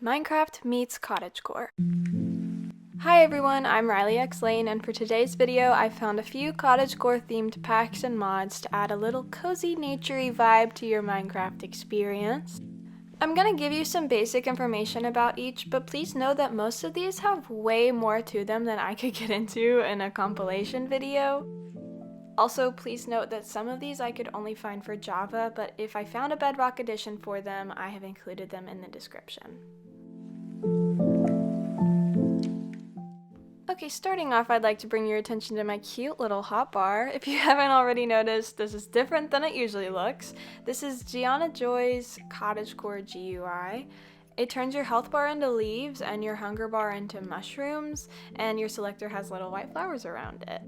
Minecraft meets Cottagecore. Hi everyone, I'm Riley X Lane, and for today's video I found a few Cottagecore themed packs and mods to add a little cozy naturey vibe to your Minecraft experience. I'm gonna give you some basic information about each, but please know that most of these have way more to them than I could get into in a compilation video. Also, please note that some of these I could only find for Java, but if I found a Bedrock edition for them, I have included them in the description. Okay, starting off, I'd like to bring your attention to my cute little hotbar. If you haven't already noticed, this is different than it usually looks. This is GiannaJoy's Cottagecore GUI. It turns your health bar into leaves and your hunger bar into mushrooms, and your selector has little white flowers around it.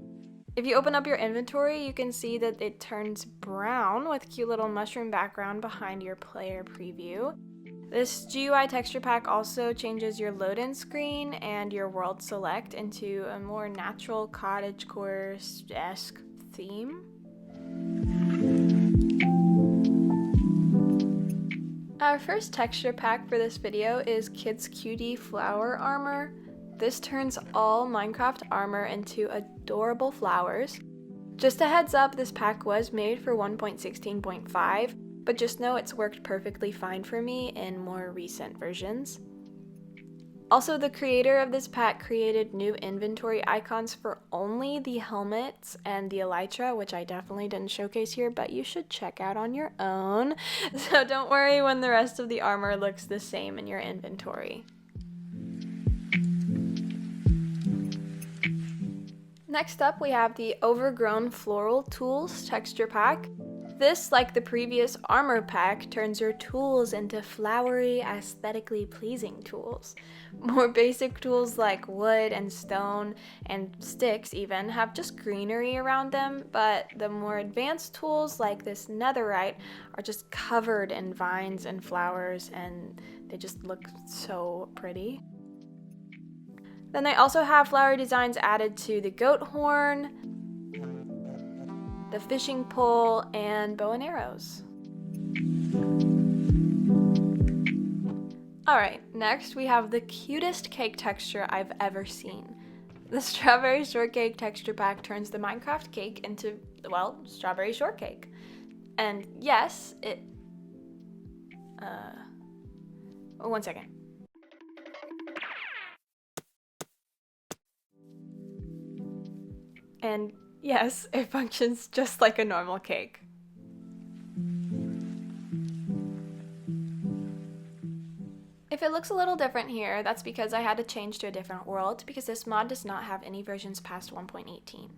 If you open up your inventory, you can see that it turns brown with cute little mushroom background behind your player preview. This GUI texture pack also changes your load-in screen and your world select into a more natural cottagecore-esque theme. Our first texture pack for this video is Kid's Cutie Flower Armor. This turns all Minecraft armor into adorable flowers. Just a heads up, this pack was made for 1.16.5, but just know it's worked perfectly fine for me in more recent versions. Also, the creator of this pack created new inventory icons for only the helmets and the elytra, which I definitely didn't showcase here, but you should check out on your own. So don't worry when the rest of the armor looks the same in your inventory. Next up, we have the Overgrown Floral Tools texture pack. This, like the previous armor pack, turns your tools into flowery, aesthetically pleasing tools. More basic tools like wood and stone and sticks even have just greenery around them, but the more advanced tools like this netherite are just covered in vines and flowers, and they just look so pretty. Then they also have flower designs added to the goat horn, the fishing pole, and bow and arrows. Alright, next we have the cutest cake texture I've ever seen. The Strawberry Shortcake texture pack turns the Minecraft cake into, well, strawberry shortcake. And yes, one second. And yes, it functions just like a normal cake. If it looks a little different here, that's because I had to change to a different world because this mod does not have any versions past 1.18.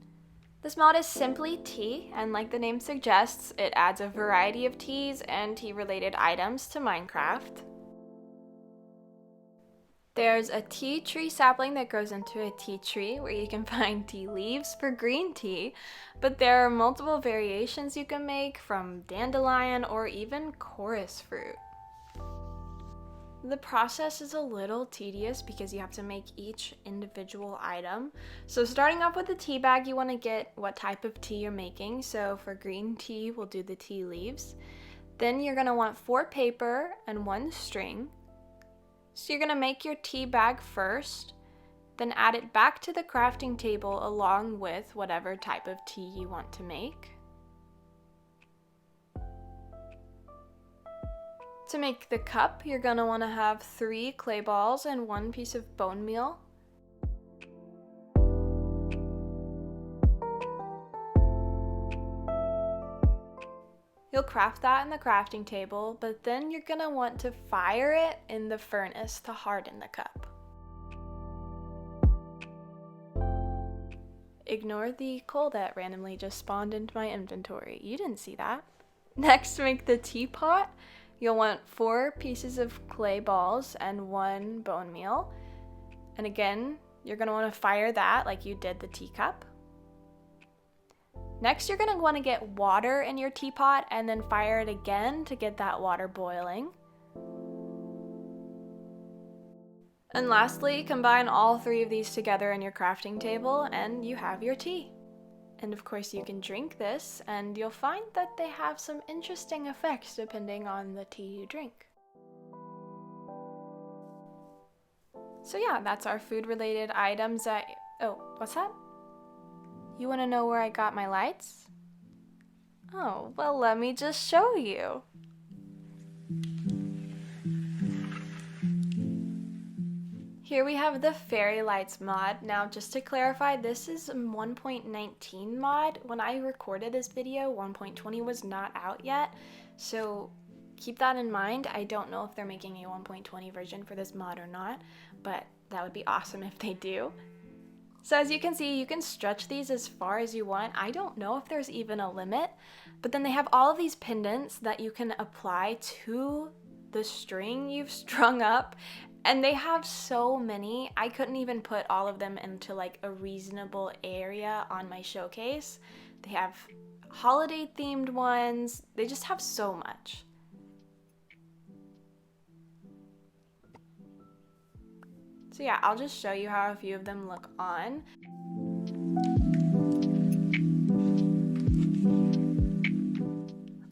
This mod is simply tea, and like the name suggests, it adds a variety of teas and tea-related items to Minecraft. There's a tea tree sapling that grows into a tea tree where you can find tea leaves for green tea, but there are multiple variations you can make from dandelion or even chorus fruit. The process is a little tedious because you have to make each individual item. So starting off with the tea bag, you want to get what type of tea you're making. So for green tea, we'll do the tea leaves. Then you're going to want 4 paper and 1 string. So you're going to make your tea bag first, then add it back to the crafting table along with whatever type of tea you want to make. To make the cup, you're going to want to have 3 clay balls and 1 piece of bone meal. You'll craft that in the crafting table, but then you're gonna want to fire it in the furnace to harden the cup. Ignore the coal that randomly just spawned into my inventory. You didn't see that. Next, to make the teapot, you'll want 4 pieces of clay balls and 1 bone meal. And again, you're gonna wanna fire that like you did the teacup. Next, you're going to want to get water in your teapot and then fire it again to get that water boiling. And lastly, combine all 3 of these together in your crafting table and you have your tea. And of course you can drink this and you'll find that they have some interesting effects depending on the tea you drink. So yeah, that's our food related items that, oh, what's that? You want to know where I got my lights? Oh, well, let me just show you. Here we have the fairy lights mod. Now, just to clarify, this is a 1.19 mod. When I recorded this video, 1.20 was not out yet, so keep that in mind. I don't know if they're making a 1.20 version for this mod or not, but that would be awesome if they do. So as you can see, you can stretch these as far as you want. I don't know if there's even a limit, but then they have all of these pendants that you can apply to the string you've strung up, and they have so many. I couldn't even put all of them into like a reasonable area on my showcase. They have holiday themed ones. They just have so much. So yeah, I'll just show you how a few of them look on.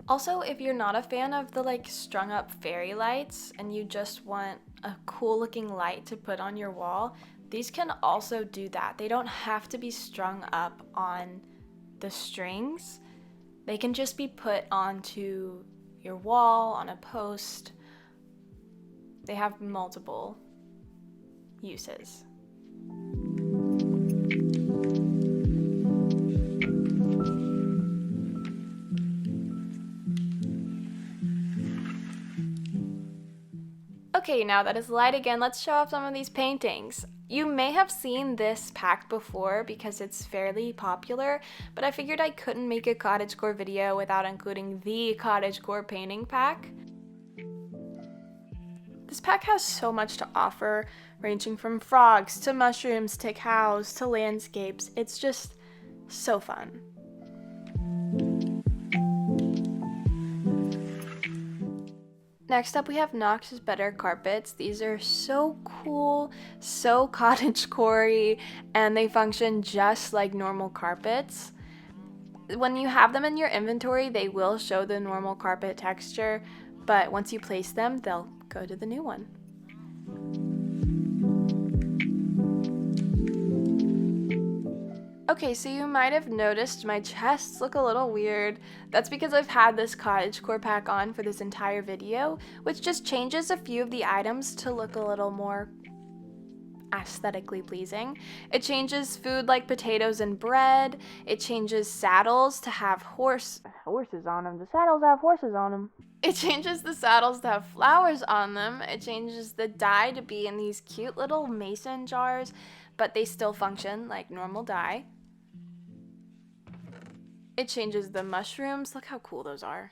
Also, if you're not a fan of the like strung up fairy lights and you just want a cool looking light to put on your wall, these can also do that. They don't have to be strung up on the strings. They can just be put onto your wall, on a post. They have multiple uses. Okay, now that it's light again, let's show off some of these paintings. You may have seen this pack before because it's fairly popular, but I figured I couldn't make a Cottagecore video without including the Cottagecore painting pack. This pack has so much to offer, ranging from frogs to mushrooms to cows to landscapes. It's just so fun. Next up we have Nox Better Carpets. These are so cool, so cottagecore-y, and they function just like normal carpets. When you have them in your inventory, they will show the normal carpet texture, but once you place them, they'll go to the new one. Okay, so you might have noticed my chests look a little weird. That's because I've had this Cottagecore pack on for this entire video, which just changes a few of the items to look a little more aesthetically pleasing. It changes food like potatoes and bread. It changes saddles to have horses on them. The saddles have horses on them. It changes the saddles to have flowers on them. It changes the dye to be in these cute little mason jars, but they still function like normal dye. It changes the mushrooms. Look how cool those are.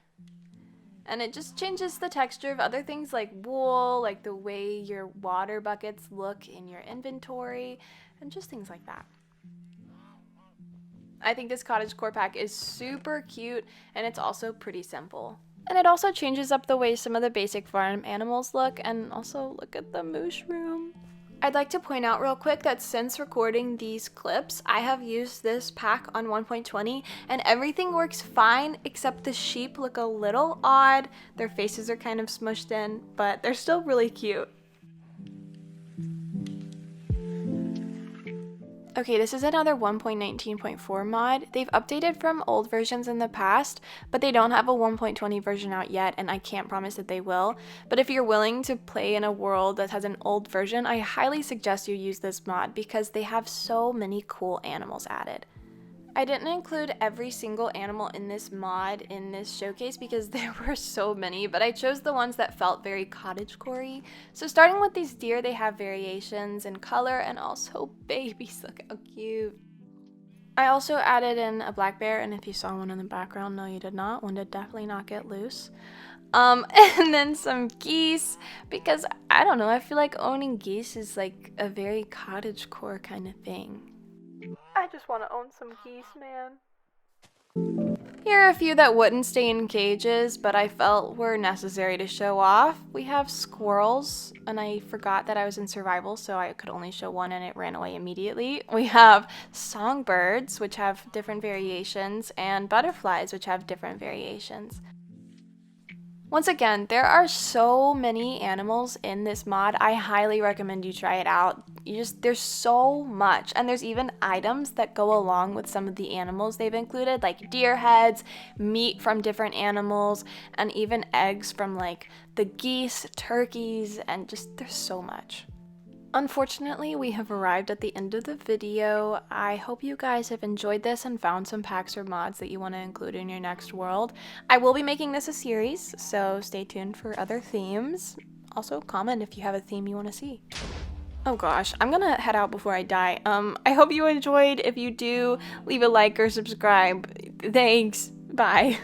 And it just changes the texture of other things like wool, like the way your water buckets look in your inventory, and just things like that. I think this Cottagecore pack is super cute, and it's also pretty simple. And it also changes up the way some of the basic farm animals look, and also look at the mushroom. I'd like to point out real quick that since recording these clips, I have used this pack on 1.20 and everything works fine except the sheep look a little odd. Their faces are kind of smushed in, but they're still really cute. Okay, this is another 1.19.4 mod. They've updated from old versions in the past, but they don't have a 1.20 version out yet, and I can't promise that they will. But if you're willing to play in a world that has an old version, I highly suggest you use this mod because they have so many cool animals added. I didn't include every single animal in this mod in this showcase because there were so many, but I chose the ones that felt very cottagecore-y. So starting with these deer, they have variations in color and also babies. Look how cute. I also added in a black bear, and if you saw one in the background, no you did not. One did definitely not get loose. And then some geese, because I don't know, I feel like owning geese is like a very cottagecore kind of thing. I just want to own some geese, man. Here are a few that wouldn't stay in cages, but I felt were necessary to show off. We have squirrels, and I forgot that I was in survival, so I could only show one and it ran away immediately. We have songbirds, which have different variations, and butterflies, which have different variations. Once again, there are so many animals in this mod. I highly recommend you try it out. There's so much, and there's even items that go along with some of the animals they've included, like deer heads, meat from different animals, and even eggs from like the geese, turkeys, and just there's so much. Unfortunately, we have arrived at the end of the video. I hope you guys have enjoyed this and found some packs or mods that you want to include in your next world. I will be making this a series, so stay tuned for other themes. Also, comment if you have a theme you want to see. Oh gosh, I'm gonna head out before I die. I hope you enjoyed. If you do, leave a like or subscribe. Thanks. Bye.